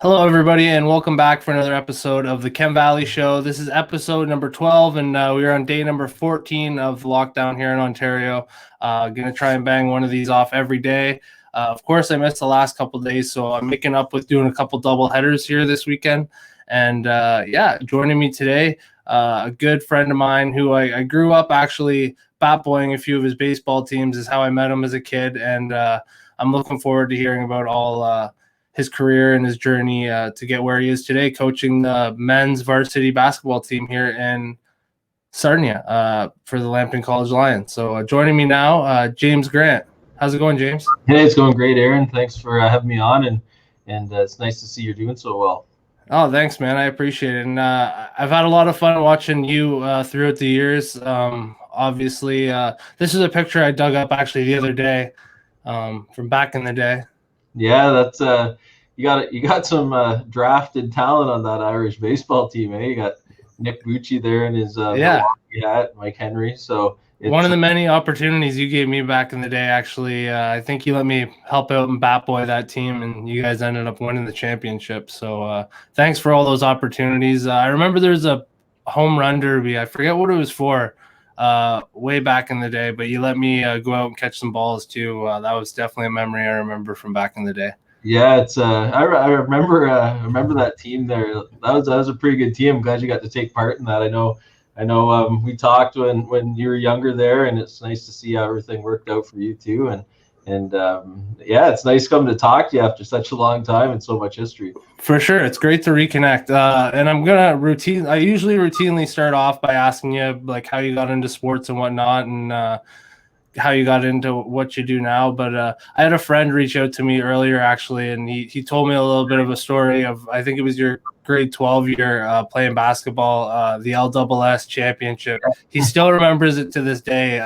Hello, everybody, and welcome back for another episode of the Chem Valley Show. This is episode number 12, and we are on day number 14 of lockdown here in Ontario. Going to try and bang one of these off every day. Of course, I missed the last couple of days, so I'm making up with doing a couple double headers here this weekend. And joining me today, a good friend of mine who I grew up actually bat-boying a few of his baseball teams is how I met him as a kid, and I'm looking forward to hearing about all his career and his journey to get where he is today, coaching the men's varsity basketball team here in Sarnia for the Lambton College Lions. So joining me now, James Grant. How's it going, James? Hey, it's going great, Aaron. Thanks for having me on, and it's nice to see you're doing so well. Oh, thanks, man. I appreciate it. And I've had a lot of fun watching you throughout the years. Obviously, this is a picture I dug up actually the other day from back in the day. Yeah, that's you got some drafted talent on that Irish baseball team, eh? You got Nick Bucci there in his Milwaukee hat, Mike Henry. So one of the many opportunities you gave me back in the day, actually, I think you let me help out and bat boy that team, and you guys ended up winning the championship. So thanks for all those opportunities. I remember there's a home run derby. I forget what it was for way back in the day, but you let me go out and catch some balls too. That was definitely a memory I remember from back in the day. Yeah, it's I remember that team there. That was a pretty good team. I'm glad you got to take part in that. I know we talked when you were younger there, and it's nice to see how everything worked out for you too. And yeah, it's nice coming to talk to you after such a long time and so much history. For sure, it's great to reconnect. And I'm gonna I usually routinely start off by asking you like how you got into sports and whatnot, and how you got into what you do now. But I had a friend reach out to me earlier actually, and he told me a little bit of a story of, I think it was your grade 12 year playing basketball, the LSS championship. He still remembers it to this day.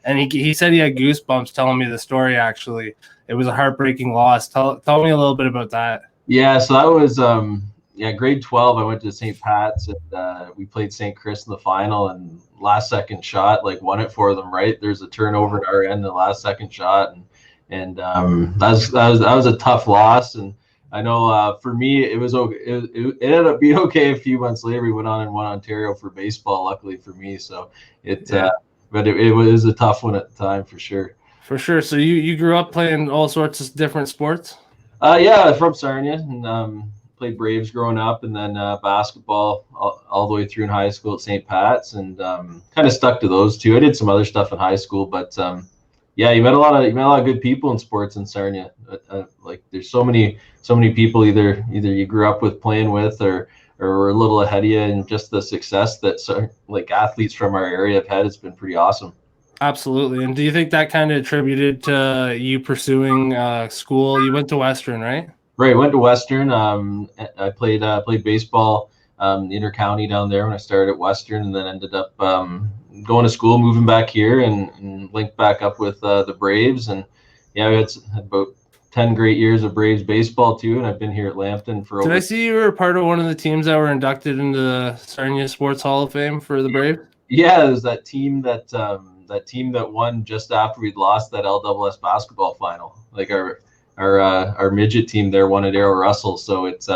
And he said he had goosebumps telling me the story. Actually, it was a heartbreaking loss. Tell me a little bit about that. Yeah, so that was grade 12. I went to St. Pat's, and we played St. Chris in the final, and last second shot won it for them. Right, there's a turnover at our end, the last second shot, and that was a tough loss. And I know for me it was okay. It ended up being okay. A few months later, we went on and won Ontario for baseball. Luckily for me, so but it was a tough one at the time for sure. For sure. So you grew up playing all sorts of different sports? Yeah, from Sarnia, and played Braves growing up, and then basketball all the way through in high school at St. Pat's, and kind of stuck to those two. I did some other stuff in high school, but yeah, you met a lot of good people in sports in Sarnia. There's so many people either you grew up with, playing with, or were a little ahead of you, and just the success that athletes from our area have had has been pretty awesome. Absolutely. And do you think that kind of attributed to you pursuing school? You went to Western, right? Right, went to Western. I played baseball inter-county down there when I started at Western, and then ended up going to school, moving back here, and linked back up with the Braves. And yeah, we had about 10 great years of Braves baseball too, and I've been here at Lambton for Did I see you were part of one of the teams that were inducted into the Sarnia Sports Hall of Fame for the Braves? Yeah, it was that team that won just after we'd lost that LSS basketball final. Our midget team there won at Arrow Russell, so it's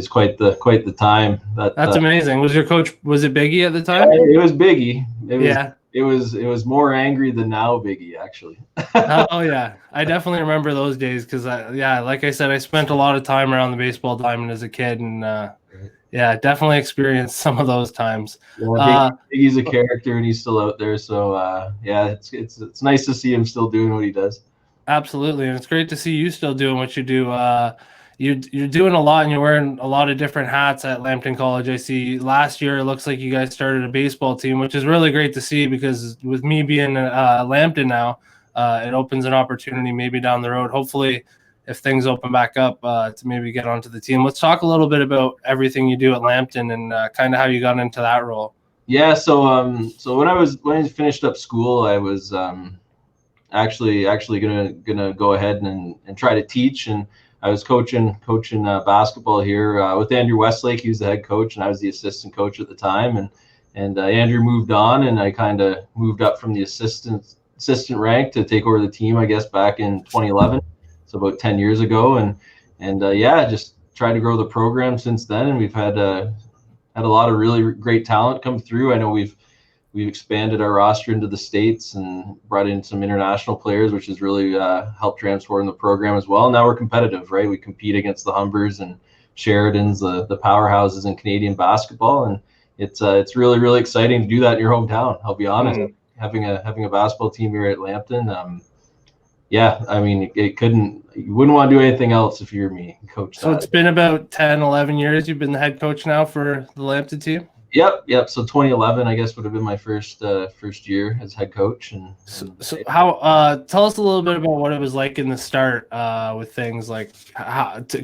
quite the time. That's amazing. Was your coach, was it Biggie at the time? It was Biggie. It was more angry than now Biggie, actually. Oh yeah, I definitely remember those days because like I said, I spent a lot of time around the baseball diamond as a kid, and definitely experienced some of those times. Yeah, Biggie's a character, and he's still out there, so it's nice to see him still doing what he does. Absolutely, and it's great to see you still doing what you do. You're doing a lot, and you're wearing a lot of different hats at Lambton College. I see last year it looks like you guys started a baseball team, which is really great to see, because with me being Lambton now, it opens an opportunity maybe down the road, hopefully if things open back up, to maybe get onto the team. Let's talk a little bit about everything you do at Lambton and kind of how you got into that role. Yeah, so when I finished up school, I was actually gonna go ahead and try to teach, and I was coaching basketball here with Andrew Westlake. He was the head coach, and I was the assistant coach at the time. And Andrew moved on, and I kind of moved up from the assistant rank to take over the team, I guess, back in 2011. So about 10 years ago, and just tried to grow the program since then, and we've had a lot of really great talent come through. I know we've expanded our roster into the States and brought in some international players, which has really helped transform the program as well. Now we're competitive, right? We compete against the Humbers and Sheridans, the powerhouses in Canadian basketball, and it's really, really exciting to do that in your hometown. I'll be honest, having a basketball team here at Lambton. Yeah, I mean, you wouldn't want to do anything else if you were me, coach. So it's been about 10, 11 years you've been the head coach now for the Lambton team? Yep. So 2011, I guess, would have been my first year as head coach. And so how? Tell us a little bit about what it was like in the start with things like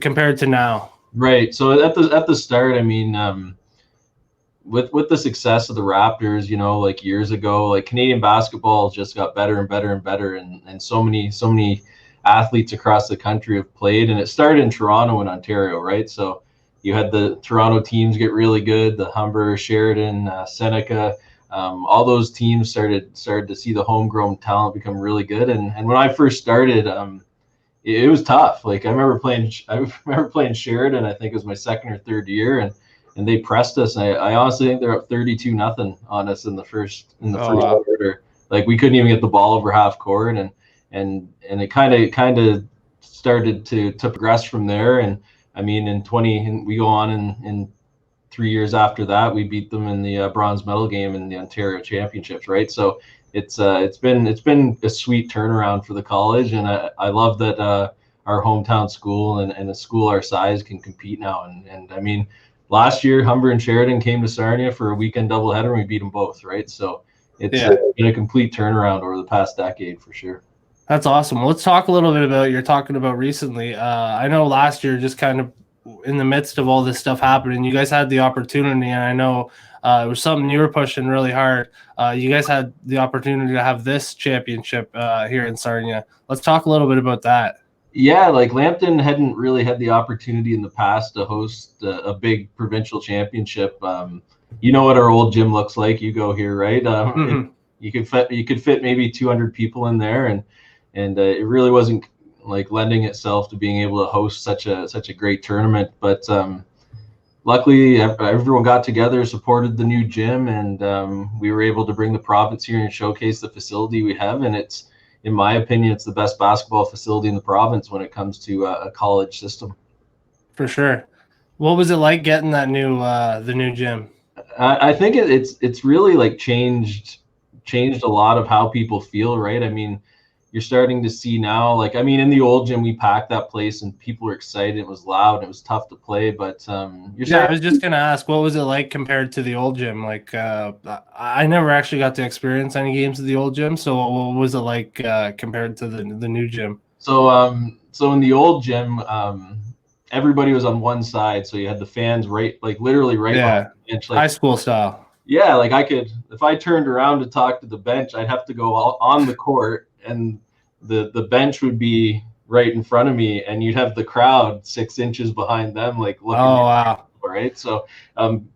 compared to now. Right. So at the start, I mean, with the success of the Raptors, like years ago, like Canadian basketball just got better and better and better, and so many athletes across the country have played, and it started in Toronto and Ontario, right? So you had the Toronto teams get really good, the Humber, Sheridan, Seneca, all those teams started to see the homegrown talent become really good. And when I first started, it was tough. Like I remember playing Sheridan. I think it was my second or third year, and they pressed us. I honestly think they're up 32-0 on us in the first quarter. Like we couldn't even get the ball over half court, and it kind of started to progress from there. And I mean, we go on in 3 years after that, we beat them in the bronze medal game in the Ontario Championships, right? So it's been a sweet turnaround for the college, and I love that our hometown school and a school our size can compete now. And I mean, last year Humber and Sheridan came to Sarnia for a weekend doubleheader, and we beat them both, right? So it's been a complete turnaround over the past decade for sure. That's awesome. Let's talk a little bit about you're talking about recently. I know last year, just kind of in the midst of all this stuff happening, you guys had the opportunity, and I know it was something you were pushing really hard. You guys had the opportunity to have this championship here in Sarnia. Let's talk a little bit about that. Yeah, like Lambton hadn't really had the opportunity in the past to host a big provincial championship. You know what our old gym looks like. You go here, right? You could fit maybe 200 people in there, and it really wasn't like lending itself to being able to host such a great tournament. But luckily, everyone got together, supported the new gym, and we were able to bring the province here and showcase the facility we have. And it's, in my opinion, it's the best basketball facility in the province when it comes to a college system. For sure. What was it like getting that the new gym? I think it's really like changed a lot of how people feel, right? I mean, you're starting to see now, like, I mean, in the old gym, we packed that place and people were excited. It was loud. It was tough to play, but I was just going to ask, what was it like compared to the old gym? Like, I never actually got to experience any games at the old gym. So what was it like compared to the new gym? So in the old gym, everybody was on one side. So you had the fans literally right behind the bench, like high school style. Yeah, like if I turned around to talk to the bench, I'd have to go on the court, and the bench would be right in front of me, and you'd have the crowd 6 inches behind them, like looking. Oh, wow. Right. So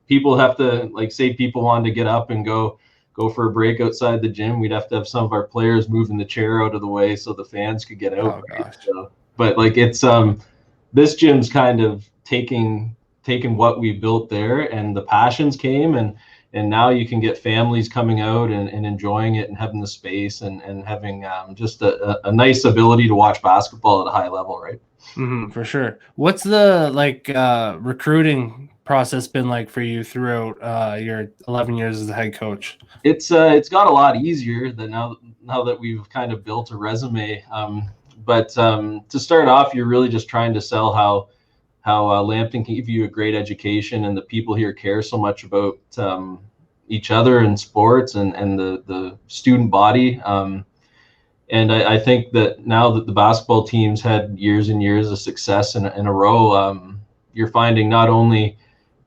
people have to, like, say people wanted to get up and go for a break outside the gym, we'd have to have some of our players moving the chair out of the way so the fans could get out. Oh, right? gosh. So, but like it's this gym's kind of taking what we built there, and the passions came, and now you can get families coming out and enjoying it and having the space and having just a nice ability to watch basketball at a high level, right? For sure. What's the recruiting process been like for you throughout your 11 years as a head coach? It's got a lot easier than now that we've kind of built a resume. But to start off, you're really just trying to sell how Lambton can give you a great education, and the people here care so much about each other and sports and the student body. And I think that now that the basketball teams had years and years of success in a row, you're finding not only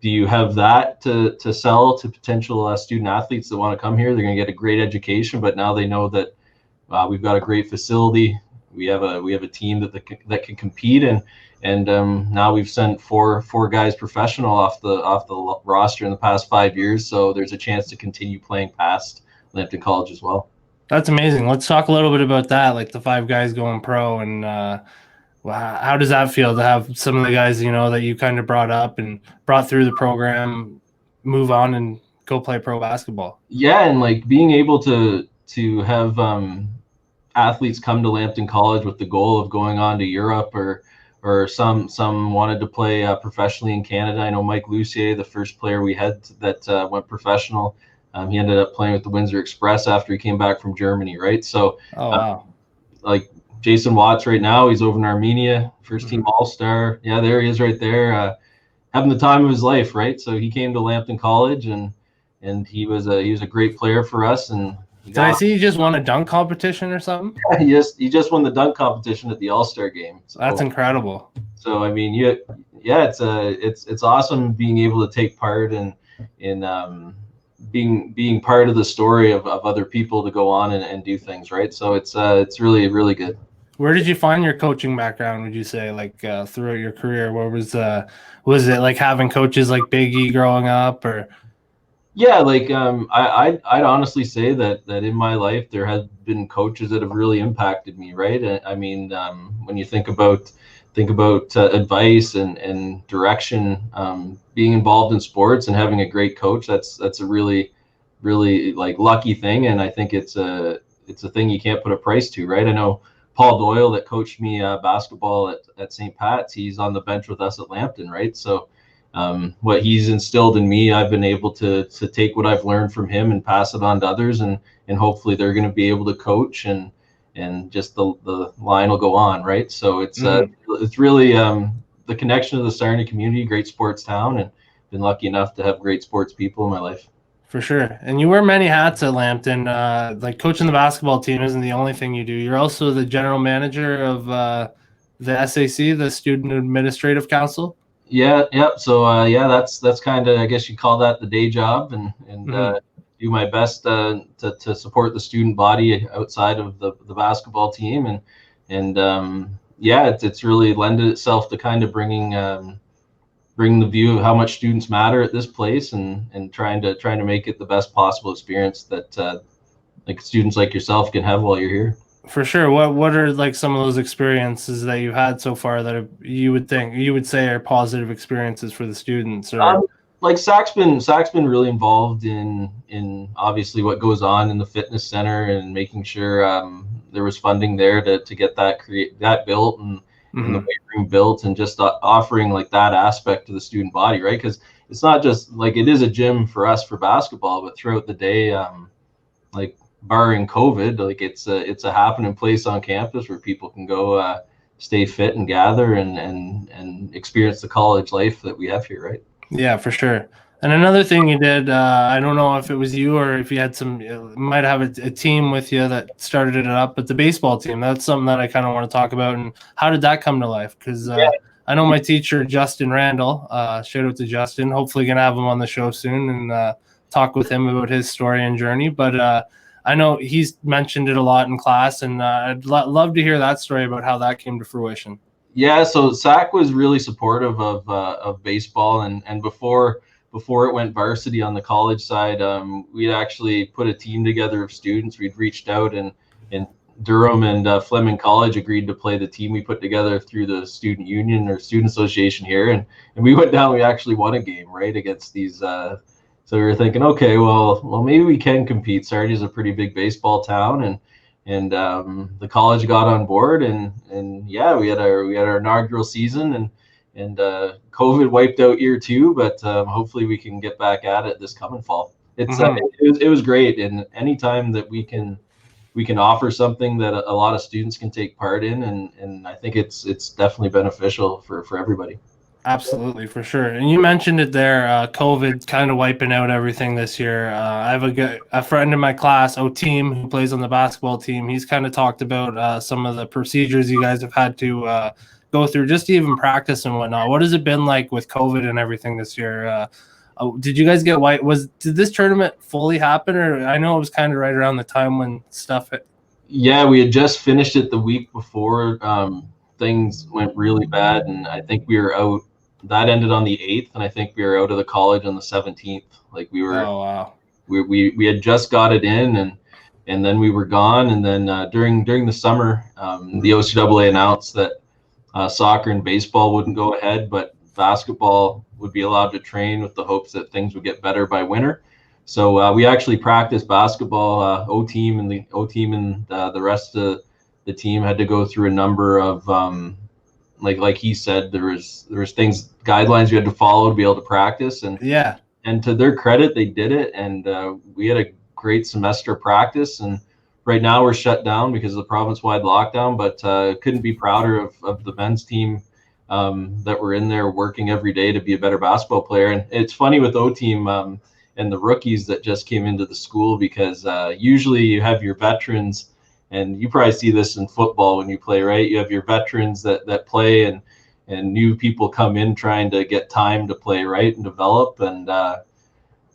do you have that to sell to potential student athletes that want to come here, they're going to get a great education, but now they know that we've got a great facility. We have a team that can compete, and now we've sent four guys professional off the roster in the past 5 years. So there's a chance to continue playing past Lambton College as well. That's amazing. Let's talk a little bit about that, like the 5 guys going pro, and Wow. How does that feel to have some of the guys, that you kind of brought up and brought through the program, move on and go play pro basketball? Yeah, and like being able to have athletes come to Lambton College with the goal of going on to Europe, or some wanted to play professionally in Canada. I know Mike Lucier, the first player we had that went professional. He ended up playing with the Windsor Express after he came back from Germany, right? So, Oh, wow. like Jason Watts right now, he's over in Armenia, first team All-Star. Yeah, there he is right there, having the time of his life, right? So he came to Lambton College, and he was a great player for us. And Did I see you just won a dunk competition or something? he just won the dunk competition at the All-Star game. So, that's incredible. So I mean, it's awesome being able to take part in being part of the story of other people to go on and do things, right? So it's really, really good. Where did you find your coaching background, would you say, like throughout your career? What was it like having coaches like Big E growing up, or? Yeah, like I'd honestly say that in my life there have been coaches that have really impacted me, right? I mean, when you think about advice and direction, being involved in sports and having a great coach, that's a really, really like lucky thing, and I think it's a thing you can't put a price to, right? I know Paul Doyle that coached me basketball at St. Pat's, he's on the bench with us at Lambton, right? So what he's instilled in me, I've been able to take what I've learned from him and pass it on to others, and hopefully they're going to be able to coach, and just the line will go on, right? So it's really the connection to the Sarnia community, great sports town, and been lucky enough to have great sports people in my life. For sure. And you wear many hats at Lambton. Like coaching the basketball team isn't the only thing you do. You're also the general manager of the SAC, the Student Administrative Council. Yeah. So that's kind of, I guess you call that the day job, and do my best to support the student body outside of the basketball team, and it's really lended itself to kind of bringing the view of how much students matter at this place, and trying to make it the best possible experience that like students like yourself can have while you're here. For sure. What are like some of those experiences that you've had so far that you would say are positive experiences for the students? Or like Sac's been really involved in obviously what goes on in the fitness center, and making sure there was funding there to get that built, and the weight room built, and just offering like that aspect to the student body, right? Because it's not just like it is a gym for us for basketball, but throughout the day, like barring COVID, like it's a happening place on campus where people can go stay fit and gather and experience the college life that we have here, right? Yeah, for sure. And another thing you did, I don't know if it was you or if you had might have a team with you that started it up, but the baseball team, that's something that I kind of want to talk about. And how did that come to life? Because I know my teacher, Justin Randall, shout out to Justin, hopefully going to have him on the show soon and talk with him about his story and journey. But I know he's mentioned it a lot in class, and I'd love to hear that story about how that came to fruition. Yeah, so Sac was really supportive of baseball, and before it went varsity on the college side, we'd actually put a team together of students. We'd reached out, and Durham and Fleming College agreed to play the team we put together through the student union or student association here, and we went down. We actually won a game, right, against these. So we were thinking, okay, well, maybe we can compete. Sarnia is a pretty big baseball town, and the college got on board, and yeah, we had our inaugural season, and COVID wiped out year 2, but hopefully we can get back at it this coming fall. It was great, and anytime that we can offer something that a lot of students can take part in, and I think it's definitely beneficial for everybody. Absolutely, for sure. And you mentioned it there, COVID kind of wiping out everything this year. I have a friend in my class, Oteem, who plays on the basketball team. He's kind of talked about some of the procedures you guys have had to go through just to even practice and whatnot. What has it been like with COVID and everything this year? Did you guys get did this tournament fully happen, or I know it was kind of right around the time when stuff hit? Yeah, we had just finished it the week before things went really bad, and I think we were out. That ended on the 8th, and I think we were out of the college on the 17th. Like we were, oh wow, we had just got it in, and then we were gone. And then during the summer, the OCAA announced that soccer and baseball wouldn't go ahead, but basketball would be allowed to train with the hopes that things would get better by winter. So we actually practiced basketball. O team and the rest of the team had to go through a number of like he said, there was things, guidelines you had to follow to be able to practice, and Yeah. And to their credit, they did it, and we had a great semester of practice. And right now we're shut down because of the province-wide lockdown, but couldn't be prouder of the men's team that were in there working every day to be a better basketball player. And it's funny with O-Team and the rookies that just came into the school, because usually you have your veterans, and you probably see this in football when you play, right? You have your veterans that play, and new people come in trying to get time to play, right, and develop. And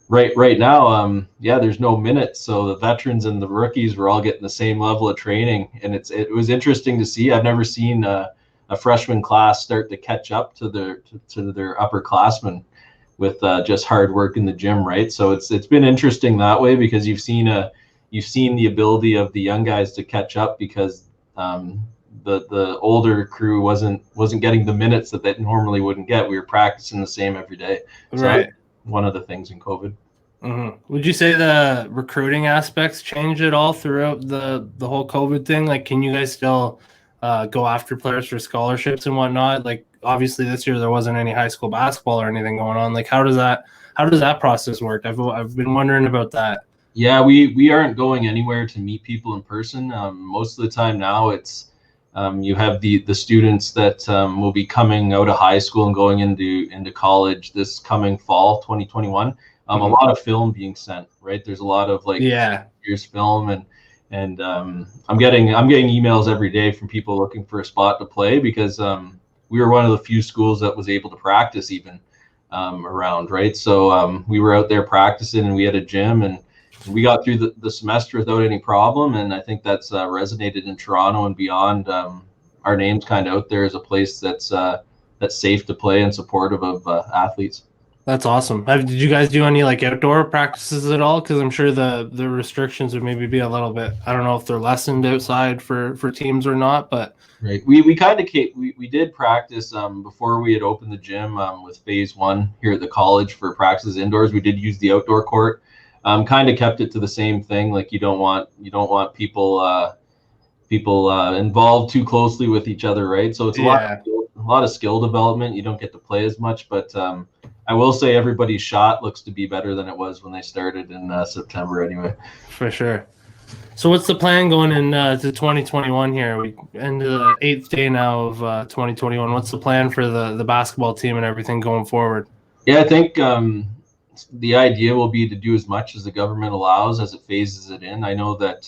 right now, there's no minutes, so the veterans and the rookies were all getting the same level of training, and it was interesting to see. I've never seen a freshman class start to catch up to their upperclassmen with just hard work in the gym, right? So it's been interesting that way, because you've seen the ability of the young guys to catch up, because the older crew wasn't getting the minutes that they normally wouldn't get. We were practicing the same every day. So Right. One of the things in COVID. Mm-hmm. Would you say the recruiting aspects changed at all throughout the whole COVID thing? Like, can you guys still go after players for scholarships and whatnot? Like, obviously this year there wasn't any high school basketball or anything going on. Like, how does that process work? I've been wondering about that. Yeah, we aren't going anywhere to meet people in person. Most of the time now, it's you have the students that will be coming out of high school and going into college this coming fall, 2021. A lot of film being sent, right? There's a lot of years film, and I'm getting emails every day from people looking for a spot to play, because we were one of the few schools that was able to practice even around, right? So we were out there practicing, and we had a gym, and we got through the semester without any problem. And I think that's resonated in Toronto and beyond. Our name's kind of out there as a place that's safe to play and supportive of athletes. That's awesome. Did you guys do any like outdoor practices at all? Because I'm sure the restrictions would maybe be a little bit, I don't know if they're lessened outside for teams or not, but right. We kind of we did practice before we had opened the gym with phase 1 here at the college for practices indoors. We did use the outdoor court. Kind of kept it to the same thing. Like you don't want people involved too closely with each other, right? So it's a lot of skill development. You don't get to play as much, but I will say everybody's shot looks to be better than it was when they started in September anyway. For sure. So what's the plan going into 2021 here? We end the 8th day now of 2021. What's the plan for the basketball team and everything going forward? Yeah, I think the idea will be to do as much as the government allows as it phases it in. I know that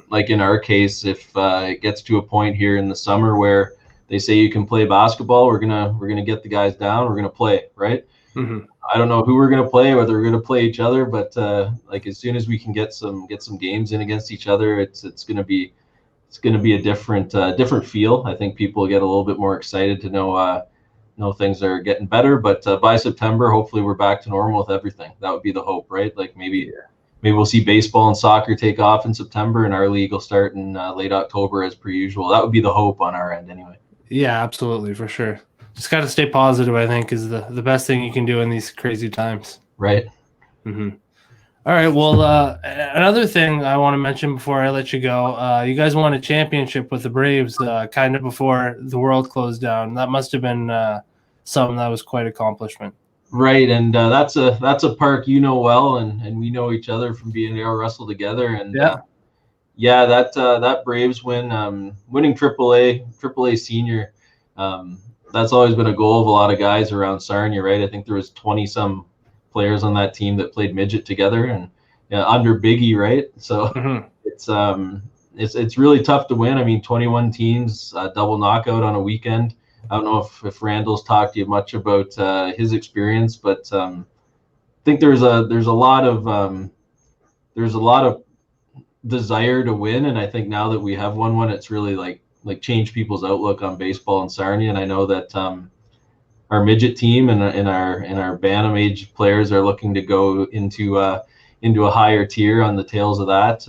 like in our case, if it gets to a point here in the summer where they say you can play basketball, we're gonna get the guys down. We're gonna play, right? Mm-hmm. I don't know who we're gonna play, whether we're gonna play each other, but like as soon as we can get some games in against each other, it's gonna be a different feel. I think people get a little bit more excited to know things are getting better. But by September, hopefully we're back to normal with everything. That would be the hope, right? Like maybe we'll see baseball and soccer take off in September, and our league will start in late October as per usual. That would be the hope on our end anyway. Yeah, absolutely, for sure. Just got to stay positive, I think, is the best thing you can do in these crazy times. Right. Mm-hmm. All right. Well, another thing I want to mention before I let you go, you guys won a championship with the Braves kind of before the world closed down. That must have been something that was quite an accomplishment. Right, and that's a park you know well, and we know each other from being able to wrestle together. And that Braves win, winning AAA senior, that's always been a goal of a lot of guys around Sarnia, right? I think there was 20 some players on that team that played midget together, and under Biggie, right? So it's really tough to win. I mean, 21 teams, double knockout on a weekend. I don't know if Randall's talked to you much about his experience, but I think there's a lot of desire to win, and I think now that we have won one, it's really like changed people's outlook on baseball in Sarnia. And I know that our midget team and our Bantam age players are looking to go into a higher tier on the tails of that.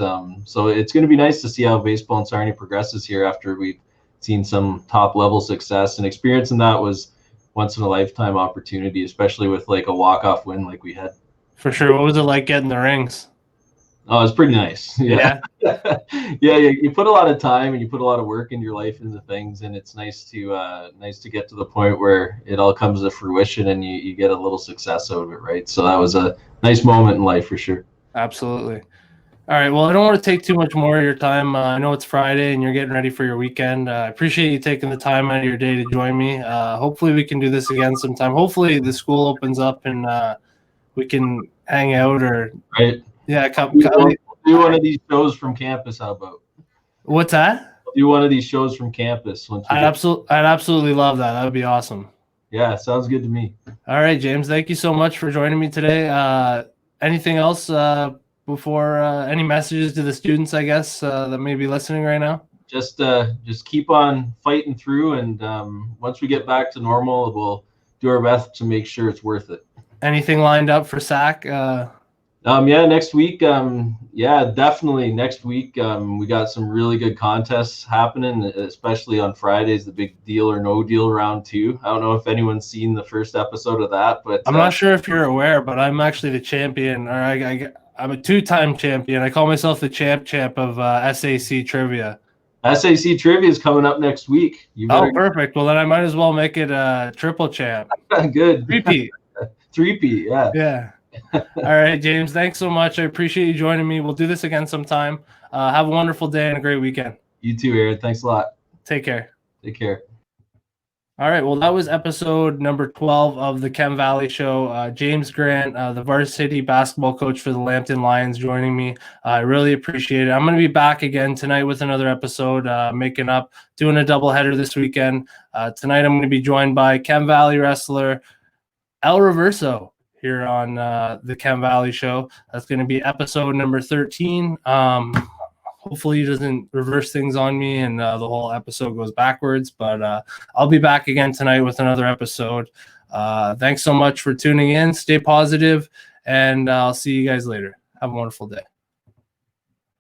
So it's going to be nice to see how baseball in Sarnia progresses here after we've seen some top level success, and experiencing that was once in a lifetime opportunity, especially with like a walk-off win like we had. For sure. What was it like getting the rings? Oh, it's pretty nice. Yeah. Yeah, you put a lot of time and you put a lot of work in your life into things, and it's nice to get to the point where it all comes to fruition and you get a little success out of it, right? So that was a nice moment in life for sure. Absolutely. All right. Well, I don't want to take too much more of your time. I know it's Friday and you're getting ready for your weekend. I appreciate you taking the time out of your day to join me. Hopefully we can do this again sometime. Hopefully the school opens up and we can hang out or Right. yeah. We'll do one of these shows from campus. How about? What's that? We'll do one of these shows from campus. I'd absolutely love that. That would be awesome. Yeah, sounds good to me. All right, James. Thank you so much for joining me today. Anything else before any messages to the students, I guess, that may be listening right now? Just keep on fighting through, and once we get back to normal, we'll do our best to make sure it's worth it. Anything lined up for SAC? Yeah, next week. Yeah, definitely next week. We got some really good contests happening, especially on Fridays, the big Deal or No Deal round 2. I don't know if anyone's seen the first episode of that, but I'm not sure if you're aware, but I'm actually the champion, or I'm a 2-time champion. I call myself the champ of SAC trivia. SAC trivia is coming up next week. Oh, perfect. Well, then I might as well make it a triple champ. Good. Repeat. Three-peat, yeah. Yeah. All right, James, thanks so much. I appreciate you joining me. We'll do this again sometime. Have a wonderful day and a great weekend. You too, Aaron. Thanks a lot. Take care. Take care. All right, well, that was episode number 12 of the Chem Valley Show. James Grant, the varsity basketball coach for the Lambton Lions, joining me. I really appreciate it. I'm going to be back again tonight with another episode, doing a doubleheader this weekend. Tonight, I'm going to be joined by Chem Valley wrestler El Reverso here on the Chem Valley Show. That's going to be episode number 13. Hopefully he doesn't reverse things on me and the whole episode goes backwards, but I'll be back again tonight with another episode. Thanks so much for tuning in. Stay positive, and I'll see you guys later. Have a wonderful day.